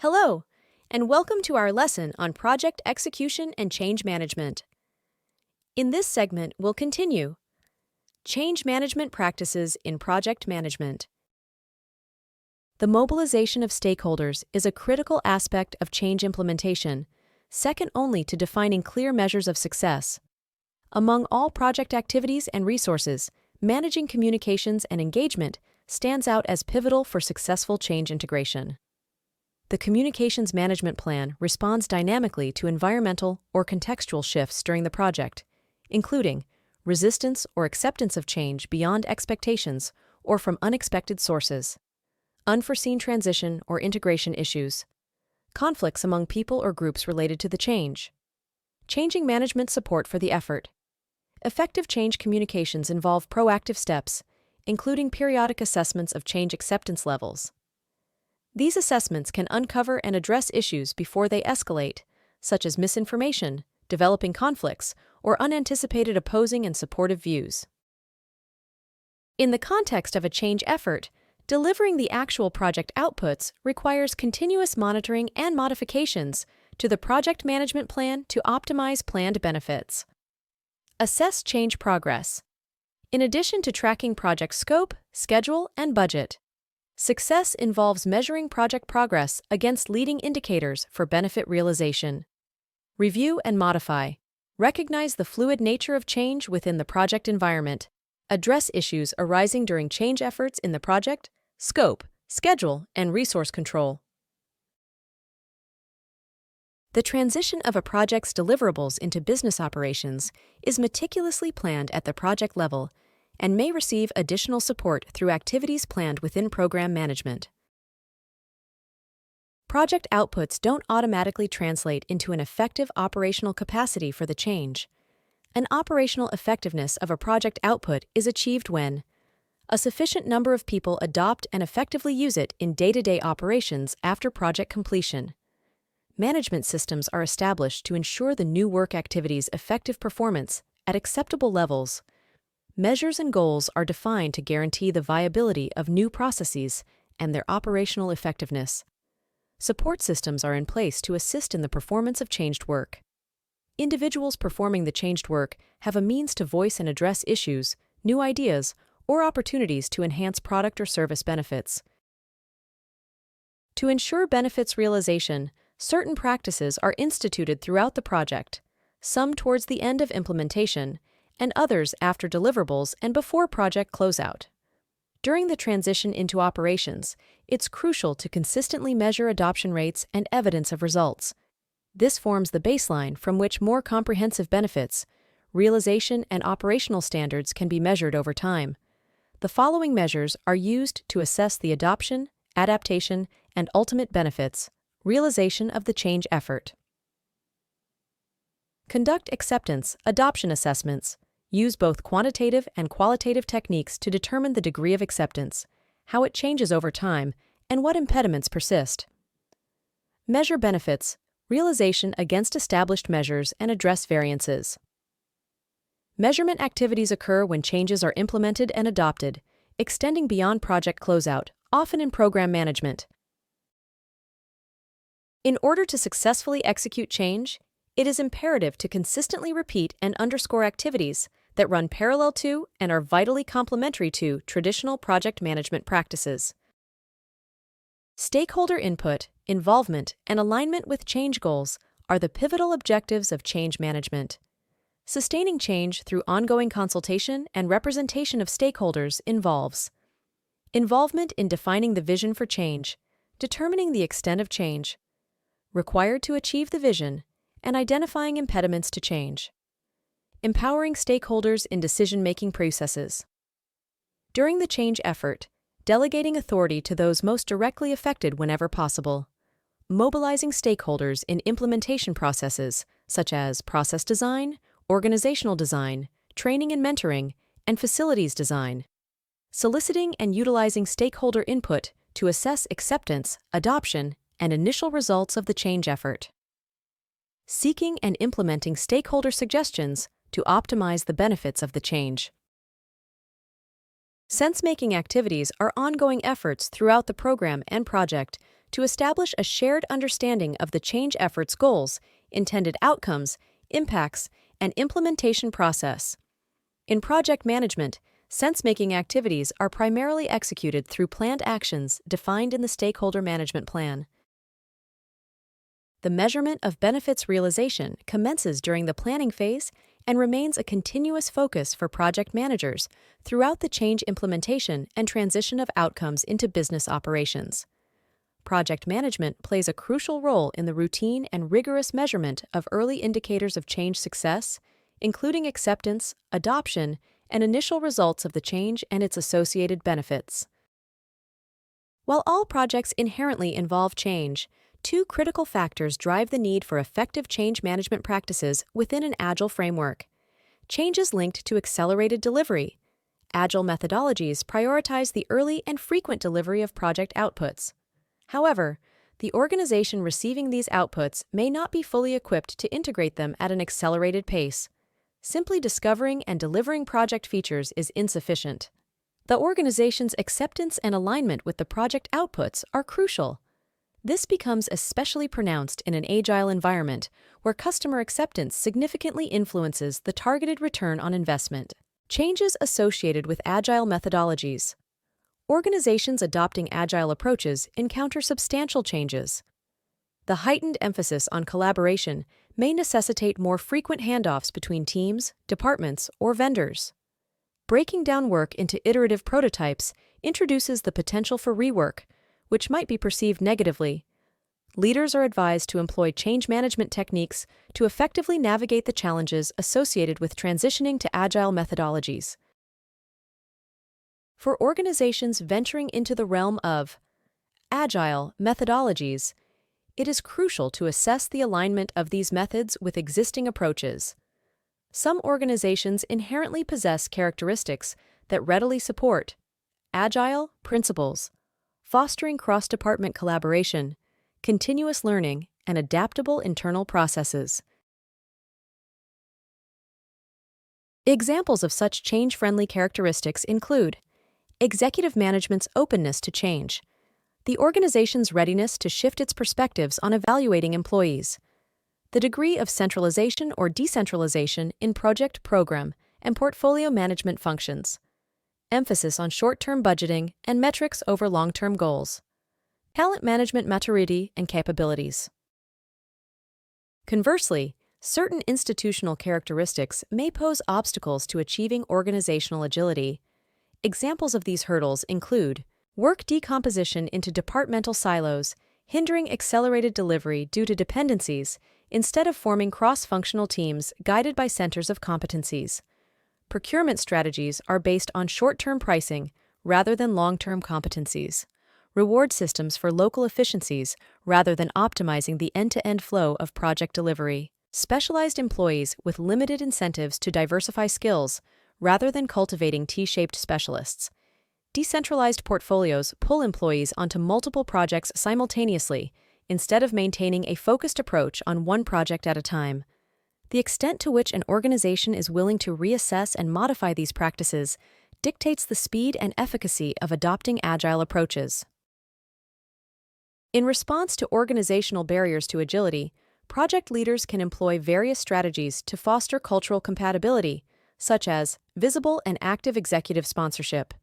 Hello, and welcome to our lesson on project execution and change management. In this segment, we'll continue change management practices in project management. The mobilization of stakeholders is a critical aspect of change implementation, second only to defining clear measures of success. Among all project activities and resources, managing communications and engagement stands out as pivotal for successful change integration. The Communications Management Plan responds dynamically to environmental or contextual shifts during the project, including resistance or acceptance of change beyond expectations or from unexpected sources, unforeseen transition or integration issues, conflicts among people or groups related to the change, changing management support for the effort. Effective change communications involve proactive steps, including periodic assessments of change acceptance levels. These assessments can uncover and address issues before they escalate, such as misinformation, developing conflicts, or unanticipated opposing and supportive views. In the context of a change effort, delivering the actual project outputs requires continuous monitoring and modifications to the project management plan to optimize planned benefits. Assess change progress. In addition to tracking project scope, schedule, and budget, success involves measuring project progress against leading indicators for benefit realization. Review and modify. Recognize the fluid nature of change within the project environment. Address issues arising during change efforts in the project, scope, schedule, and resource control. The transition of a project's deliverables into business operations is meticulously planned at the project level and may receive additional support through activities planned within program management. Project outputs don't automatically translate into an effective operational capacity for the change. An operational effectiveness of a project output is achieved when a sufficient number of people adopt and effectively use it in day-to-day operations after project completion. Management systems are established to ensure the new work activity's effective performance at acceptable levels. Measures and goals are defined to guarantee the viability of new processes and their operational effectiveness. Support systems are in place to assist in the performance of changed work. Individuals performing the changed work have a means to voice and address issues, new ideas, or opportunities to enhance product or service benefits. To ensure benefits realization, certain practices are instituted throughout the project, some towards the end of implementation, and others after deliverables and before project closeout. During the transition into operations, it's crucial to consistently measure adoption rates and evidence of results. This forms the baseline from which more comprehensive benefits, realization, and operational standards can be measured over time. The following measures are used to assess the adoption, adaptation, and ultimate benefits, realization of the change effort. Conduct acceptance, adoption assessments. Use both quantitative and qualitative techniques to determine the degree of acceptance, how it changes over time, and what impediments persist. Measure benefits, realization against established measures, and address variances. Measurement activities occur when changes are implemented and adopted, extending beyond project closeout, often in program management. In order to successfully execute change, it is imperative to consistently repeat and underscore activities that run parallel to and are vitally complementary to traditional project management practices. Stakeholder input, involvement, and alignment with change goals are the pivotal objectives of change management. Sustaining change through ongoing consultation and representation of stakeholders involves involvement in defining the vision for change, determining the extent of change, required to achieve the vision, and identifying impediments to change. Empowering stakeholders in decision-making processes. During the change effort, delegating authority to those most directly affected whenever possible. Mobilizing stakeholders in implementation processes, such as process design, organizational design, training and mentoring, and facilities design. Soliciting and utilizing stakeholder input to assess acceptance, adoption, and initial results of the change effort. Seeking and implementing stakeholder suggestions to optimize the benefits of the change. Sense-making activities are ongoing efforts throughout the program and project to establish a shared understanding of the change effort's goals, intended outcomes, impacts, and implementation process. In project management, sense-making activities are primarily executed through planned actions defined in the stakeholder management plan. The measurement of benefits realization commences during the planning phase and remains a continuous focus for project managers throughout the change implementation and transition of outcomes into business operations. Project management plays a crucial role in the routine and rigorous measurement of early indicators of change success, including acceptance, adoption, and initial results of the change and its associated benefits. While all projects inherently involve change, two critical factors drive the need for effective change management practices within an Agile framework. Change is linked to accelerated delivery. Agile methodologies prioritize the early and frequent delivery of project outputs. However, the organization receiving these outputs may not be fully equipped to integrate them at an accelerated pace. Simply discovering and delivering project features is insufficient. The organization's acceptance and alignment with the project outputs are crucial. This becomes especially pronounced in an agile environment where customer acceptance significantly influences the targeted return on investment. Changes associated with agile methodologies. Organizations adopting agile approaches encounter substantial changes. The heightened emphasis on collaboration may necessitate more frequent handoffs between teams, departments, or vendors. Breaking down work into iterative prototypes introduces the potential for rework, which might be perceived negatively. Leaders are advised to employ change management techniques to effectively navigate the challenges associated with transitioning to agile methodologies. For organizations venturing into the realm of agile methodologies, it is crucial to assess the alignment of these methods with existing approaches. Some organizations inherently possess characteristics that readily support agile principles, fostering cross-department collaboration, continuous learning, and adaptable internal processes. Examples of such change-friendly characteristics include executive management's openness to change, the organization's readiness to shift its perspectives on evaluating employees, the degree of centralization or decentralization in project program and portfolio management functions, emphasis on short-term budgeting and metrics over long-term goals, talent management maturity and capabilities. Conversely, certain institutional characteristics may pose obstacles to achieving organizational agility. Examples of these hurdles include work decomposition into departmental silos, hindering accelerated delivery due to dependencies instead of forming cross-functional teams guided by centers of competencies. Procurement strategies are based on short-term pricing rather than long-term competencies. Reward systems for local efficiencies rather than optimizing the end-to-end flow of project delivery. Specialized employees with limited incentives to diversify skills rather than cultivating T-shaped specialists. Decentralized portfolios pull employees onto multiple projects simultaneously instead of maintaining a focused approach on one project at a time. The extent to which an organization is willing to reassess and modify these practices dictates the speed and efficacy of adopting agile approaches. In response to organizational barriers to agility, project leaders can employ various strategies to foster cultural compatibility, such as visible and active executive sponsorship,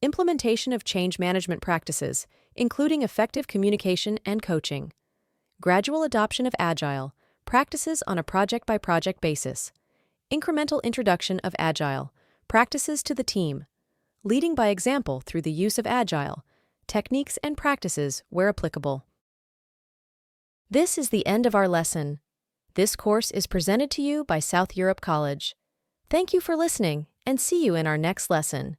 implementation of change management practices, including effective communication and coaching, gradual adoption of agile practices on a project-by-project basis, incremental introduction of agile practices to the team, leading by example through the use of agile techniques and practices where applicable. This is the end of our lesson. This course is presented to you by South Europe College. Thank you for listening, and see you in our next lesson.